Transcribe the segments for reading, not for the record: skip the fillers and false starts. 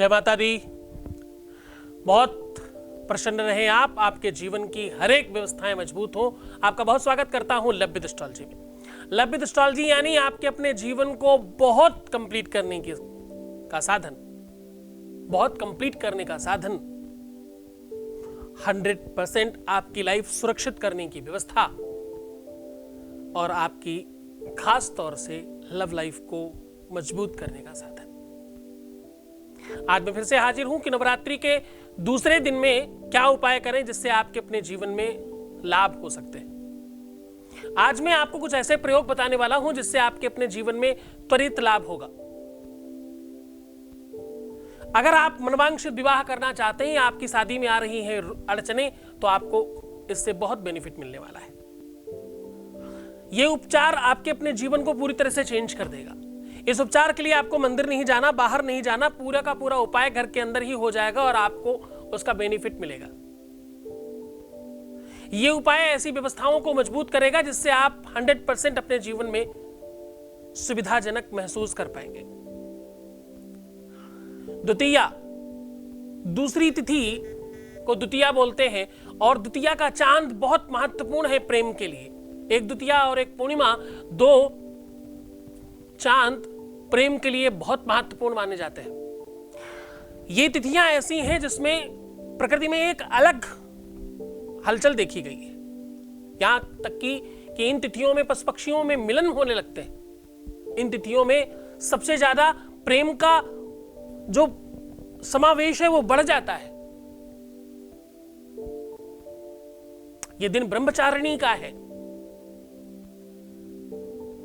जय माता दी। बहुत प्रसन्न रहें आप, आपके जीवन की हर एक व्यवस्थाएं मजबूत हो। आपका बहुत स्वागत करता हूं लभ्य एस्ट्रोलॉजी में। लभ्य एस्ट्रोलॉजी यानी आपके अपने जीवन को बहुत कंप्लीट करने का साधन, बहुत कंप्लीट करने का साधन, 100% आपकी लाइफ सुरक्षित करने की व्यवस्था और आपकी खास तौर से लव लाइफ को मजबूत करने का साधन। आज मैं फिर से हाजिर हूं कि नवरात्रि के दूसरे दिन में क्या उपाय करें जिससे आपके अपने जीवन में लाभ हो सकते हैं। आज मैं आपको कुछ ऐसे प्रयोग बताने वाला हूं जिससे आपके अपने जीवन में त्वरित लाभ होगा। अगर आप मनवांछित विवाह करना चाहते हैं, आपकी शादी में आ रही हैं अड़चने, तो आपको इससे बहुत बेनिफिट मिलने वाला है। यह उपचार आपके अपने जीवन को पूरी तरह से चेंज कर देगा। इस उपचार के लिए आपको मंदिर नहीं जाना, बाहर नहीं जाना, पूरा का पूरा उपाय घर के अंदर ही हो जाएगा और आपको उसका बेनिफिट मिलेगा। यह उपाय ऐसी व्यवस्थाओं को मजबूत करेगा जिससे आप 100% अपने जीवन में सुविधाजनक महसूस कर पाएंगे। द्वितीया, दूसरी तिथि को द्वितीया बोलते हैं और द्वितीया का चांद बहुत महत्वपूर्ण है प्रेम के लिए। एक द्वितीया और एक पूर्णिमा, दो चांद प्रेम के लिए बहुत महत्वपूर्ण माने जाते हैं। ये तिथियां ऐसी हैं जिसमें प्रकृति में एक अलग हलचल देखी गई है। यहां तक कि इन तिथियों में पशु पक्षियों में मिलन होने लगते हैं। इन तिथियों में सबसे ज्यादा प्रेम का जो समावेश है वो बढ़ जाता है। यह दिन ब्रह्मचारिणी का है।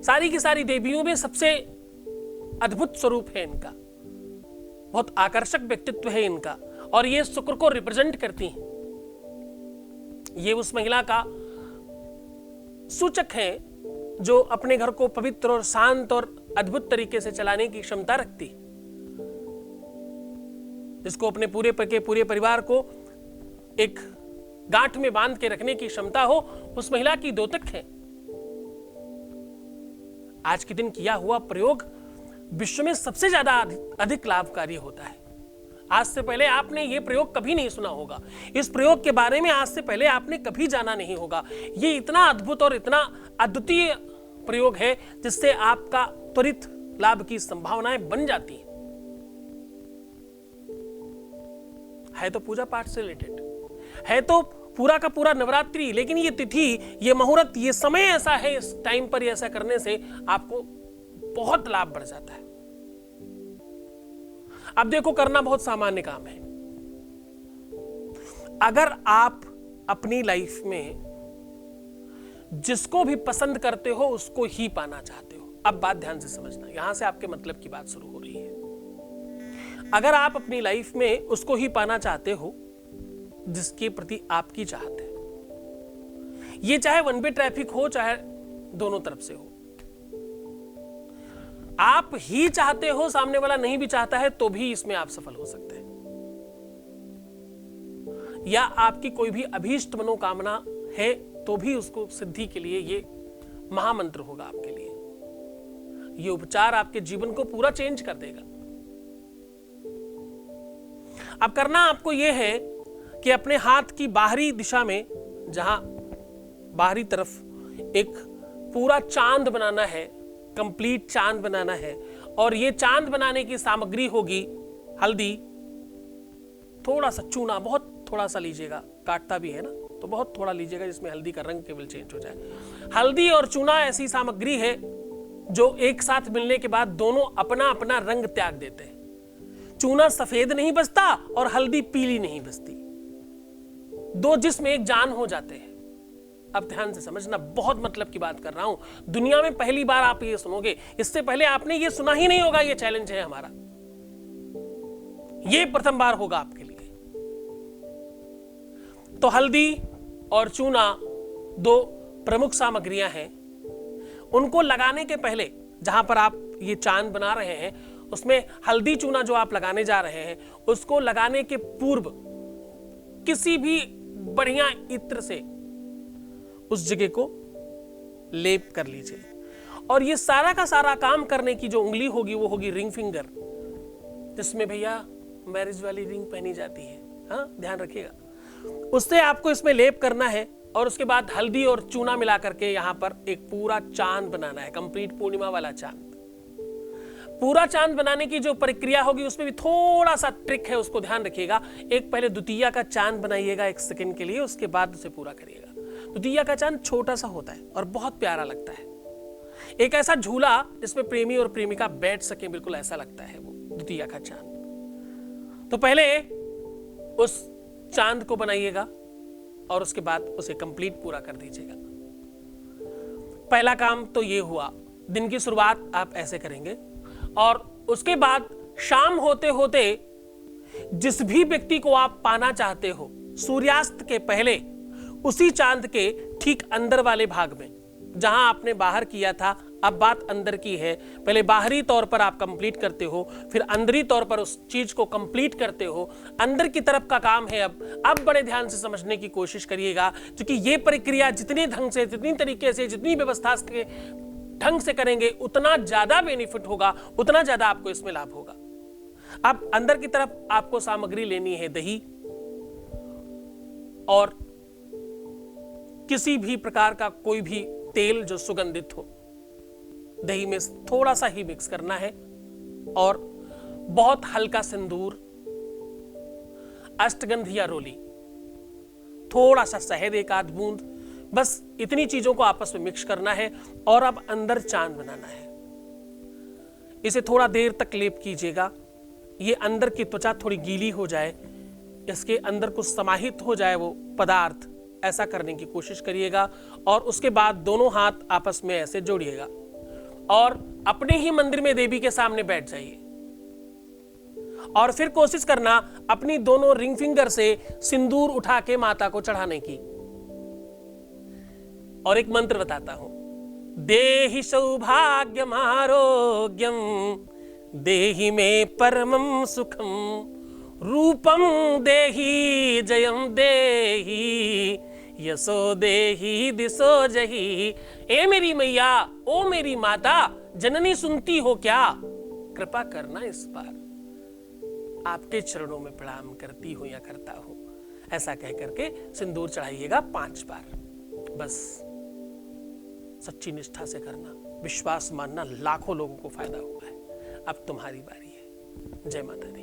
सारी की सारी देवियों में सबसे अद्भुत स्वरूप है इनका, बहुत आकर्षक व्यक्तित्व है इनका और ये शुक्र को रिप्रेजेंट करती हैं। ये उस महिला का सूचक है जो अपने घर को पवित्र और शांत और अद्भुत तरीके से चलाने की क्षमता रखती, जिसको अपने पूरे परिवार को एक गांठ में बांध के रखने की क्षमता हो, उस महिला की द्योतक है। आज के दिन किया हुआ प्रयोग विश्व में सबसे ज्यादा अधिक लाभकारी होता है। आज से पहले आपने यह प्रयोग कभी नहीं सुना होगा। इस प्रयोग के बारे में आज से पहले आपने कभी जाना नहीं होगा। यह इतना अद्भुत और इतना अद्वितीय प्रयोग है जिससे आपका त्वरित लाभ की संभावनाएं बन जाती हैं। है तो पूजा पाठ से रिलेटेड, है तो पूरा का पूरा नवरात्रि, लेकिन ये तिथि, ये मुहूर्त, ये समय ऐसा है, इस टाइम पर ऐसा करने से आपको बहुत लाभ बढ़ जाता है। अब देखो, करना बहुत सामान्य काम है। अगर आप अपनी लाइफ में जिसको भी पसंद करते हो उसको ही पाना चाहते हो, अब बात ध्यान से समझना, यहां से आपके मतलब की बात शुरू हो रही है। अगर आप अपनी लाइफ में उसको ही पाना चाहते हो जिसके प्रति आपकी चाहत है, ये चाहे वन वे ट्रैफिक हो चाहे दोनों तरफ से हो, आप ही चाहते हो, सामने वाला नहीं भी चाहता है तो भी इसमें आप सफल हो सकते हैं। या आपकी कोई भी अभीष्ट मनोकामना है तो भी उसको सिद्धि के लिए ये महामंत्र होगा आपके लिए। ये उपचार आपके जीवन को पूरा चेंज कर देगा। अब करना आपको यह है कि अपने हाथ की बाहरी दिशा में, जहां बाहरी तरफ एक पूरा चांद बनाना है, कंप्लीट चांद बनाना है, और ये चांद बनाने की सामग्री होगी हल्दी, थोड़ा सा चूना, बहुत थोड़ा सा लीजिएगा, काटता भी है ना तो बहुत थोड़ा लीजिएगा जिसमें हल्दी का रंग केवल चेंज हो जाए। हल्दी और चूना ऐसी सामग्री है जो एक साथ मिलने के बाद दोनों अपना अपना रंग त्याग देते हैं। चूना सफेद नहीं बचता और हल्दी पीली नहीं बचती, दो जिस्म एक जान हो जाते हैं। अब ध्यान से समझना, बहुत मतलब की बात कर रहा हूं। दुनिया में पहली बार आप ये सुनोगे, इससे पहले आपने ये सुना ही नहीं होगा। ये चैलेंज है हमारा, ये प्रथम बार होगा आपके लिए। तो हल्दी और चूना दो प्रमुख सामग्रियां हैं। उनको लगाने के पहले, जहां पर आप ये चांद बना रहे हैं, उसमें हल्दी चूना जो आप लगाने जा रहे हैं, उसको लगाने के पूर्व किसी भी बढ़िया इत्र से उस जगह को लेप कर लीजिए। और ये सारा का सारा काम करने की जो उंगली होगी वो होगी रिंग फिंगर, जिसमें भैया मैरिज वाली रिंग पहनी जाती है, हाँ ध्यान रखिएगा। उससे आपको इसमें लेप करना है और उसके बाद हल्दी और चूना मिला करके यहाँ पर एक पूरा चांद बनाना है, कंप्लीट पूर्णिमा वाला चांद। पूरा चांद बनाने की जो प्रक्रिया होगी उसमें भी थोड़ा सा ट्रिक है, उसको ध्यान रखिएगा। एक पहले द्वितीया का चांद बनाइएगा 1 सेकंड के लिए, उसके बाद उसे पूरा करिएगा। द्वितीया का चांद छोटा सा होता है और बहुत प्यारा लगता है, एक ऐसा झूला जिसमें प्रेमी और प्रेमिका बैठ सके, बिल्कुल ऐसा लगता है वो द्वितीया का चांद। तो पहले उस चांद को बनाइएगा और उसके बाद उसे कंप्लीट पूरा कर दीजिएगा। पहला काम तो ये हुआ, दिन की शुरुआत आप ऐसे करेंगे और उसके बाद शाम होते होते जिस भी व्यक्ति को आप पाना चाहते हो, सूर्यास्त के पहले उसी चांद के ठीक अंदर वाले भाग में जहां आपने बाहर किया था, अब बात अंदर की है। पहले बाहरी तौर पर आप कंप्लीट करते हो, फिर अंदरी तौर पर उस चीज को कंप्लीट करते हो। अंदर की तरफ का काम है अब बड़े ध्यान से समझने की कोशिश करिएगा, क्योंकि ये प्रक्रिया जितने ढंग से, जितनी तरीके से, जितनी व्यवस्था के ढंग से करेंगे उतना ज्यादा बेनिफिट होगा, उतना ज्यादा आपको इसमें लाभ होगा। अब अंदर की तरफ आपको सामग्री लेनी है दही और किसी भी प्रकार का कोई भी तेल जो सुगंधित हो, दही में थोड़ा सा ही मिक्स करना है और बहुत हल्का सिंदूर, अष्टगंध या रोली, थोड़ा सा शहद 1 आध बूंद, बस इतनी चीजों को आपस में मिक्स करना है और अब अंदर चांद बनाना है। इसे थोड़ा देर तक लेप कीजिएगा, ये अंदर की त्वचा थोड़ी गीली हो जाए, इसके अंदर कुछ समाहित हो जाए वो पदार्थ, ऐसा करने की कोशिश करिएगा। और उसके बाद दोनों हाथ आपस में ऐसे जोड़िएगा और अपने ही मंदिर में देवी के सामने बैठ जाइए और फिर कोशिश करना अपनी दोनों रिंग फिंगर से सिंदूर उठा के माता को चढ़ाने की। और एक मंत्र बताता हूं, देहि सौभाग्यम आरोग्यम देहि में परमं सुखम रूपम देहि जयम देहि यशो देहि दिशो जहि। ए मेरी मैया, ओ मेरी माता, जननी सुनती हो क्या? कृपा करना इस बार, आपके चरणों में प्रणाम करती हूं या करता हूं। ऐसा कह करके सिंदूर चढ़ाइएगा 5 बार। बस सच्ची निष्ठा से करना, विश्वास मानना, लाखों लोगों को फायदा हुआ है। अब तुम्हारी बारी है। जय माता दी।